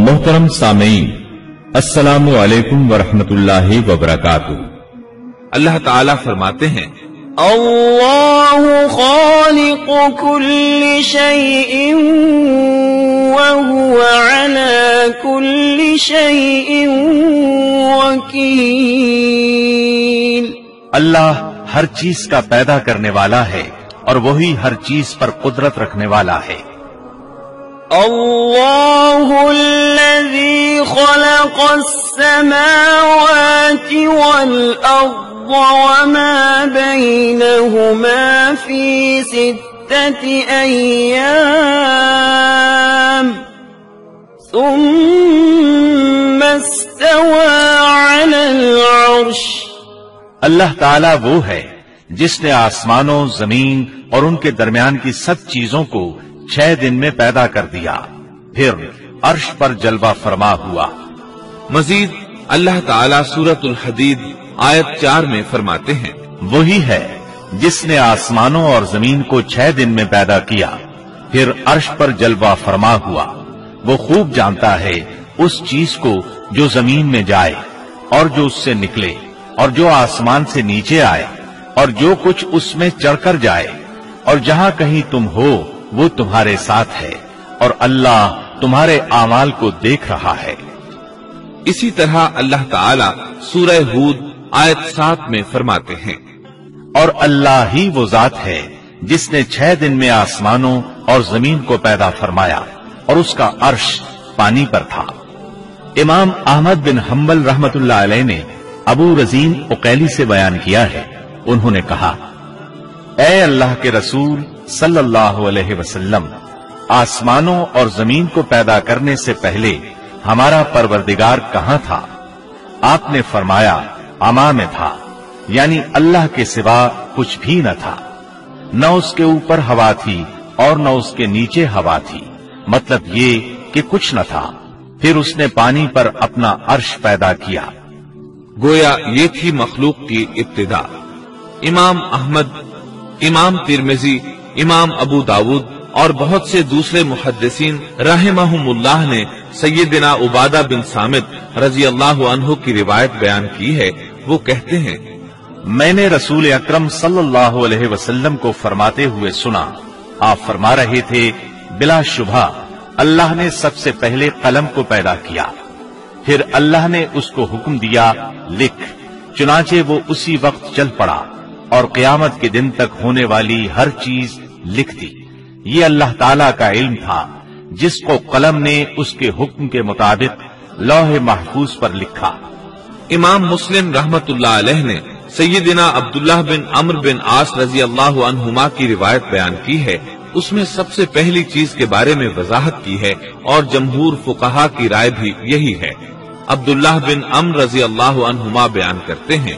मोहतरम सामीन, अस्सलामु अलैकुम वरहमतुल्लाहि वबरकातुहू। अल्लाह ताला फरमाते हैं, अल्लाहु खालिक़ु कुल्लि शैइन व हुवा अला कुल्लि शैइन वकील। अल्लाह हर चीज का पैदा करने वाला है और वही हर चीज पर कुदरत रखने वाला है। अल्लाहुल्लज़ी ख़लक़स-समावाति वल-अर्ज़ वमा बैनहुमा फ़ी सित्तति अय्याम सुम्मा इस्तवा अलल अर्श। अल्लाह ताला वो है जिसने आसमानों, जमीन और उनके दरमियान की सब चीजों को 6 दिन में पैदा कर दिया, फिर अर्श पर जलवा फरमा हुआ। मजीद अल्लाह ताला सूरतुल हदीद आयत 4 में फरमाते हैं, वही है जिसने आसमानों और जमीन को 6 दिन में पैदा किया, फिर अर्श पर जलवा फरमा हुआ। वो खूब जानता है उस चीज को जो जमीन में जाए और जो उससे निकले और जो आसमान से नीचे आए और जो कुछ उसमें चढ़कर जाए, और जहां कहीं तुम हो वो तुम्हारे साथ है और अल्लाह तुम्हारे आमाल को देख रहा है। इसी तरह अल्लाह ताला सूरह हूद आयत 7 में फरमाते हैं, और अल्लाह ही वो जात है जिसने 6 दिन में आसमानों और जमीन को पैदा फरमाया और उसका अर्श पानी पर था। इमाम अहमद बिन हम्बल रहमतुल्लाह अलैह ने अबू रजीन उकैली से बयान किया है, उन्होंने कहा, ऐ अल्लाह के रसूल सल्लल्लाहु अलैहि वसल्लम, आसमानों और जमीन को पैदा करने से पहले हमारा परवरदिगार कहां था? आपने फरमाया, अमा में था, यानी अल्लाह के सिवा कुछ भी न था। न उसके ऊपर हवा थी और न उसके नीचे हवा थी, मतलब ये कि कुछ न था। फिर उसने पानी पर अपना अर्श पैदा किया। गोया ये थी मखलूक की इब्तिदा। इमाम अहमद, इमाम तिरमिजी, इमाम अबू दाऊद और बहुत से दूसरे मुहद्दिसीन रहमहुमुल्लाह ने सैयदना उबादा बिन सामित रजी अल्लाह अन्हु की रिवायत बयान की है। वो कहते हैं, मैंने रसूल अकरम सल्लल्लाहु अलैहि वसल्लम को फरमाते हुए सुना। आप फरमा रहे थे, बिला शुबा अल्लाह ने सबसे पहले कलम को पैदा किया, फिर अल्लाह ने उसको हुक्म दिया, लिख। चुनाचे वो उसी वक्त चल पड़ा और क़यामत के दिन तक होने वाली हर चीज लिख दी। ये अल्लाह ताला का इल्म था जिसको कलम ने उसके हुक्म के मुताबिक लौहे महफूज पर लिखा। इमाम मुस्लिम रहमतुल्लाह अलैह ने सैयदना अब्दुल्लाह बिन अम्र बिन आस रजी अल्लाह अन्हुमा की रिवायत बयान की है। उसमें सबसे पहली चीज के बारे में वजाहत की है और जमहूर फुकहा की राय भी यही है। अब्दुल्लाह बिन अम्र रजी अल्लाह अन्हुमा बयान करते हैं,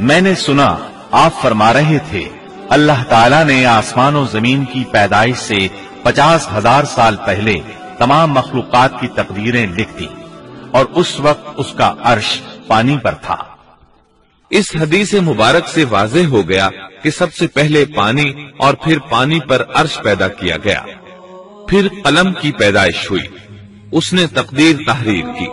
मैंने सुना आप फरमा रहे थे, अल्लाह ताला ने आसमानों जमीन की पैदाइश से 50,000 साल पहले तमाम मखलूकात की तकदीरें लिख दी और उस वक्त उसका अर्श पानी पर था। इस हदीस मुबारक से वाज़ेह हो गया कि सबसे पहले पानी और फिर पानी पर अर्श पैदा किया गया, फिर कलम की पैदाइश हुई, उसने तकदीर तहरीर की,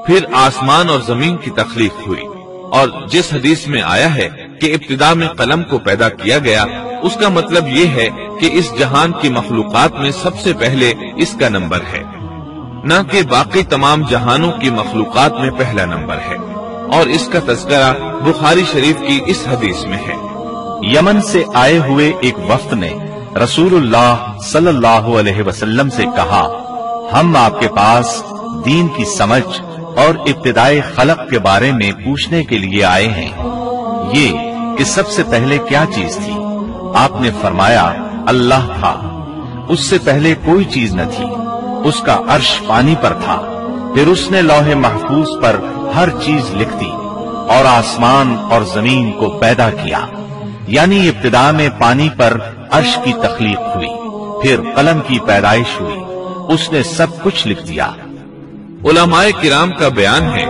फिर आसमान और जमीन की तख्लीक हुई। और जिस हदीस में आया है कि इब्तिदा में कलम को पैदा किया गया, उसका मतलब ये है कि इस जहान की मखलूकात में सबसे पहले इसका नंबर है, न कि बाकी तमाम जहानों की मखलूकात में पहला नंबर है। और इसका तज़किरा बुखारी शरीफ की इस हदीस में है। यमन से आए हुए एक वफ्द ने रसूलुल्लाह सल्लल्लाहु अलैहि वसल्लम से कहा, हम आपके पास दीन की समझ और इब्तिदाई खलक के बारे में पूछने के लिए आए हैं। ये कि सबसे पहले क्या चीज थी? आपने फरमाया, अल्लाह था, उससे पहले कोई चीज न थी, उसका अर्श पानी पर था, फिर उसने लौहे महफूज पर हर चीज लिख दी और आसमान और जमीन को पैदा किया। यानी इब्तिदा में पानी पर अर्श की तख्लीक हुई, फिर कलम की पैदाइश हुई, उसने सब कुछ लिख दिया। उलमाए किराम का बयान है,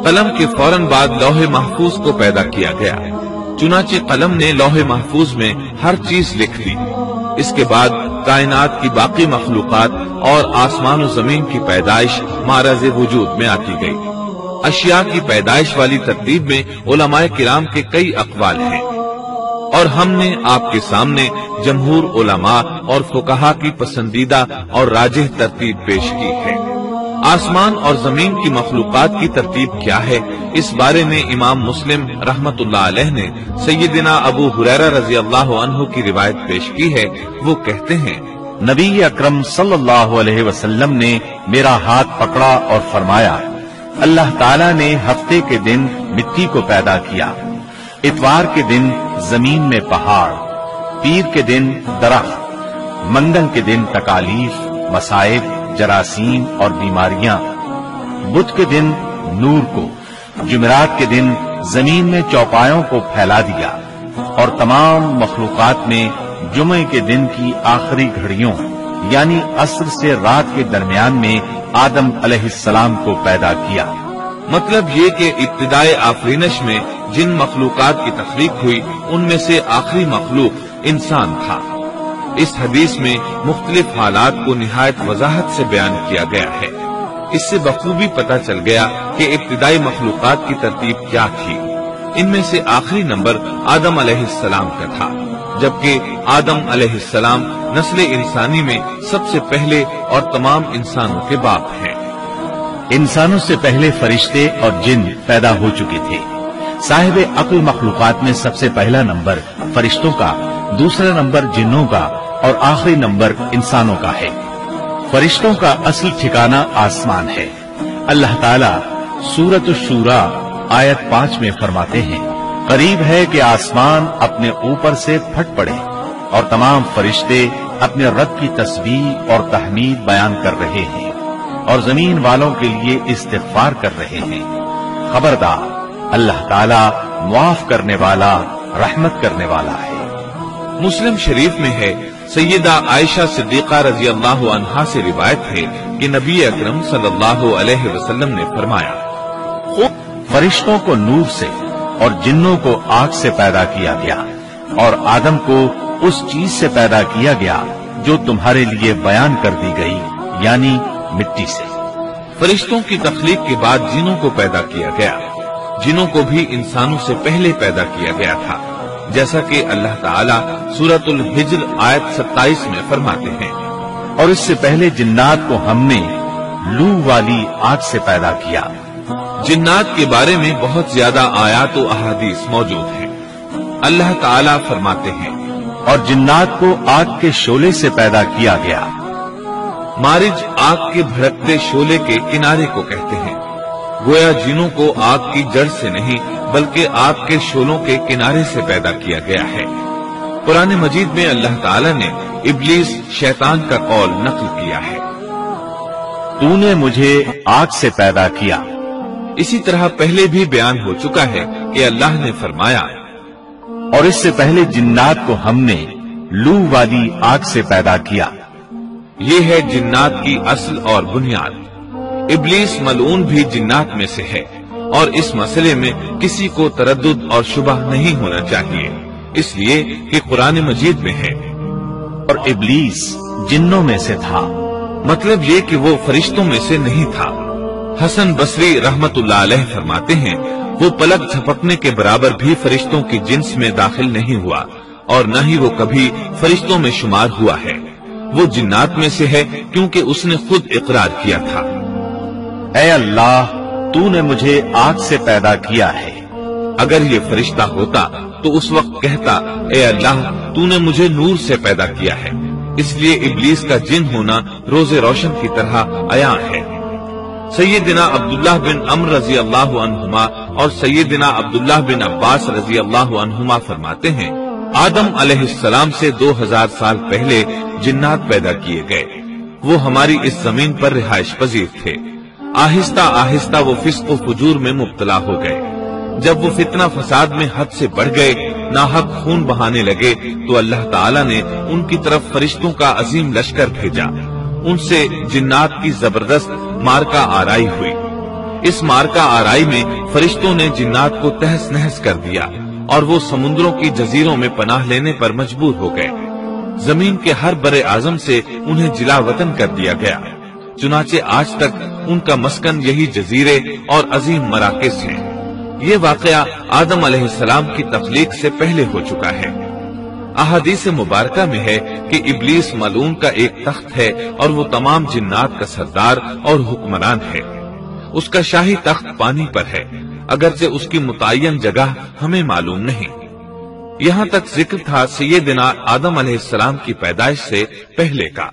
कलम के फौरन बाद लौहे महफूज को पैदा किया गया। चुनाचे कलम ने लौहे महफूज में हर चीज लिख दी। اس کے بعد کائنات کی باقی مخلوقات اور آسمان و زمین کی پیدائش معرض وجود میں آتی گئی۔ اشیاء کی پیدائش والی ترتیب میں علماء کرام کے کئی اقوال ہیں، اور ہم نے آپ کے سامنے جمہور علماء اور فقہا کی پسندیدہ اور راجح ترتیب پیش کی ہے۔ آسمان اور زمین کی مخلوقات کی ترتیب کیا ہے، اس بارے میں امام مسلم رحمت اللہ علیہ نے سیدنا ابو ہریرہ رضی اللہ عنہ کی روایت پیش کی ہے۔ وہ کہتے ہیں، نبی اکرم صلی اللہ علیہ وسلم نے میرا ہاتھ پکڑا اور فرمایا، اللہ تعالیٰ نے ہفتے کے دن مٹی کو پیدا کیا، اتوار کے دن زمین میں پہاڑ، پیر کے دن درخت، منگل کے دن تکالیف، مصائب، جراثیم اور بیماریاں، بدھ کے دن نور کو، جمعرات کے دن زمین میں چوپایوں کو پھیلا دیا، اور تمام مخلوقات میں جمعے کے دن کی آخری گھڑیوں یعنی عصر سے رات کے درمیان میں آدم علیہ السلام کو پیدا کیا۔ مطلب یہ کہ ابتدائے آفرینش میں جن مخلوقات کی تخلیق ہوئی ان میں سے آخری مخلوق انسان تھا۔ اس حدیث میں مختلف حالات کو نہایت وضاحت سے بیان کیا گیا ہے۔ اس سے بخوبی پتہ چل گیا کہ ابتدائی مخلوقات کی ترتیب کیا تھی۔ ان میں سے آخری نمبر آدم علیہ السلام کا تھا، جبکہ آدم علیہ السلام نسل انسانی میں سب سے پہلے اور تمام انسانوں کے باپ ہیں۔ انسانوں سے پہلے فرشتے اور جن پیدا ہو چکے تھے۔ صاحب عقل مخلوقات میں سب سے پہلا نمبر فرشتوں کا، دوسرا نمبر جنوں کا اور آخری نمبر انسانوں کا ہے۔ فرشتوں کا اصل ٹھکانہ آسمان ہے۔ اللہ تعالیٰ سورۃ الشورى آیت 5 میں فرماتے ہیں، قریب ہے کہ آسمان اپنے اوپر سے پھٹ پڑے اور تمام فرشتے اپنے رب کی تسبیح اور تحمید بیان کر رہے ہیں اور زمین والوں کے لیے استغفار کر رہے ہیں۔ خبردار، اللہ تعالیٰ معاف کرنے والا، رحمت کرنے والا ہے۔ مسلم شریف میں ہے، سیدہ عائشہ صدیقہ رضی اللہ عنہا سے روایت ہے کہ نبی اکرم صلی اللہ علیہ وسلم نے فرمایا، فرشتوں کو نور سے اور جنوں کو آگ سے پیدا کیا گیا، اور آدم کو اس چیز سے پیدا کیا گیا جو تمہارے لیے بیان کر دی گئی، یعنی مٹی سے۔ فرشتوں کی تخلیق کے بعد جنوں کو پیدا کیا گیا۔ جنوں کو بھی انسانوں سے پہلے پیدا کیا گیا تھا، جیسا کہ اللہ تعالیٰ سورۃ الحجر آیت 27 میں فرماتے ہیں، اور اس سے پہلے جنات کو ہم نے لو والی آگ سے پیدا کیا۔ جنات کے بارے میں بہت زیادہ آیات و احادیث موجود ہیں۔ اللہ تعالیٰ فرماتے ہیں، اور جنات کو آگ کے شعلے سے پیدا کیا گیا۔ مارج آگ کے بھڑکتے شعلے کے کنارے کو کہتے ہیں۔ گویا جنوں کو آگ کی جڑ سے نہیں بلکہ آگ کے شعلوں کے کنارے سے پیدا کیا گیا ہے۔ قرآن مجید میں اللہ تعالیٰ نے ابلیس شیطان کا قول نقل کیا ہے، تو نے مجھے آگ سے پیدا کیا۔ اسی طرح پہلے بھی بیان ہو چکا ہے کہ اللہ نے فرمایا، اور اس سے پہلے جنات کو ہم نے لو والی آگ سے پیدا کیا۔ یہ ہے جنات کی اصل اور بنیاد۔ ابلیس ملعون بھی جنات میں سے ہے، اور اس مسئلے میں کسی کو تردد اور شبہ نہیں ہونا چاہیے، اس لیے کہ قرآن مجید میں ہے، اور ابلیس جنوں میں سے تھا۔ مطلب یہ کہ وہ فرشتوں میں سے نہیں تھا۔ حسن بصری رحمت اللہ علیہ فرماتے ہیں، وہ پلک جھپکنے کے برابر بھی فرشتوں کی جنس میں داخل نہیں ہوا، اور نہ ہی وہ کبھی فرشتوں میں شمار ہوا ہے۔ وہ جنات میں سے ہے کیونکہ اس نے خود اقرار کیا تھا، اے اللہ، تو نے مجھے آگ سے پیدا کیا ہے۔ اگر یہ فرشتہ ہوتا تو اس وقت کہتا، اے اللہ، تو نے مجھے نور سے پیدا کیا ہے۔ اس لیے ابلیس کا جن ہونا روز روشن کی طرح عیاں ہے۔ سیدنا عبداللہ بن عمرو رضی اللہ عنہما اور سیدنا عبداللہ بن عباس رضی اللہ عنہما فرماتے ہیں، آدم علیہ السلام سے 2000 سال پہلے جنات پیدا کیے گئے۔ وہ ہماری اس زمین پر رہائش پذیر تھے۔ آہستہ آہستہ وہ فسق و فجور میں مبتلا ہو گئے۔ جب وہ فتنہ فساد میں حد سے بڑھ گئے، ناحق خون بہانے لگے، تو اللہ تعالیٰ نے ان کی طرف فرشتوں کا عظیم لشکر بھیجا۔ ان سے جنات کی زبردست مارکا آرائی ہوئی۔ اس مارکا آرائی میں فرشتوں نے جنات کو تہس نہس کر دیا، اور وہ سمندروں کی جزیروں میں پناہ لینے پر مجبور ہو گئے۔ जमीन के हर बड़े आजम से उन्हें जिला वतन कर दिया गया। चुनाचे आज तक उनका मस्कन यही जजीरे और अजीम मराकिज हैं। ये वाकया आदम अलैहिस्सलाम की तख्लीक से पहले हो चुका है। अहादीस मुबारका में है कि इब्लीस मलून का एक तख्त है और वो तमाम जिन्नात का सरदार और हुक्मरान है। उसका शाही तख्त पानी पर है, अगरचे उसकी मुतय्यन जगह हमें मालूम नहीं। यहाँ तक जिक्र था सैयदना आदम अलैहिस्सलाम की पैदाइश से पहले का।